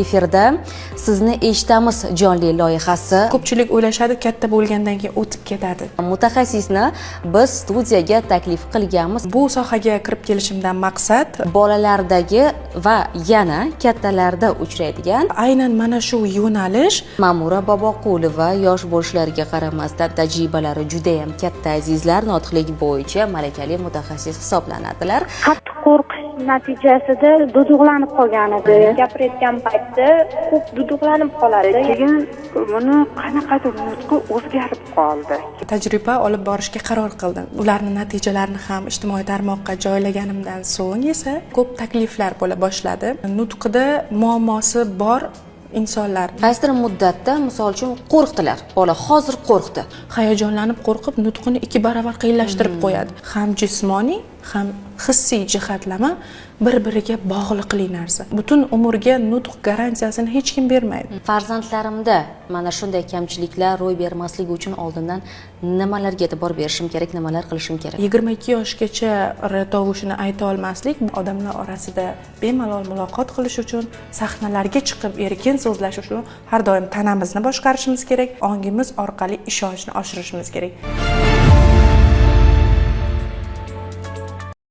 Efirda sizni eshitamiz jonli loyihasi. Ko'pchilik o'ylashadi, katta bo'lgandan keyin o'tib ketadi. Mutaxassisni biz studiyaga taklif qilganmiz. Bu sohaga kirib kelishimdan maqsad bolalardagi va yana kattalarda uchraydigan aynan mana shu yo'nalish. Ma'mura Boboqulova yosh bo'lishlariga qaramasdan tajribalari juda ham katta azizlar, notiqlik bo'yicha malakali mutaxassis hisoblanadilar. Qattiq qo'rqish natijasida duduqlanib qolgan edi. Gapirayotgan paytda ko'p duduqlanib qoladi. Keyin buni qanaqadir nutqi o'zgarib qoldi. Tajriba olib borishga qaror qildim. Ularning natijalarini ham ijtimoiy tarmoqqa joylaganimdan so'ng esa ko'p takliflar bo'la boshladi. Nutqida muammosi bor insonlar qaysidir muddatda misol uchun qo'rqdilar. Bola hozir qo'rqdi. Hayajonlanib qo'rqib nutqini 2 baravar qiyinlashtirib qo'yadi. Ham jismoniy, ham hissiy jihatlama bir-biriga bog'liqli narsa. Butun umrga nutq garantiyasini hech kim bermaydi. Farzandlarimda mana shunday kamchiliklar ro'y bermasligi uchun oldindan nimalarga e'tibor berishim kerak, nimalar qilishim kerak? 22 yoshgacha tovushini ayta olmaslik, odamlar orasida bemalol muloqot qilish uchun, sahnalarga chiqib erkin so'zlash uchun har doim tanamizni boshqarishimiz kerak, ongimiz orqali ishonchni oshirishimiz kerak.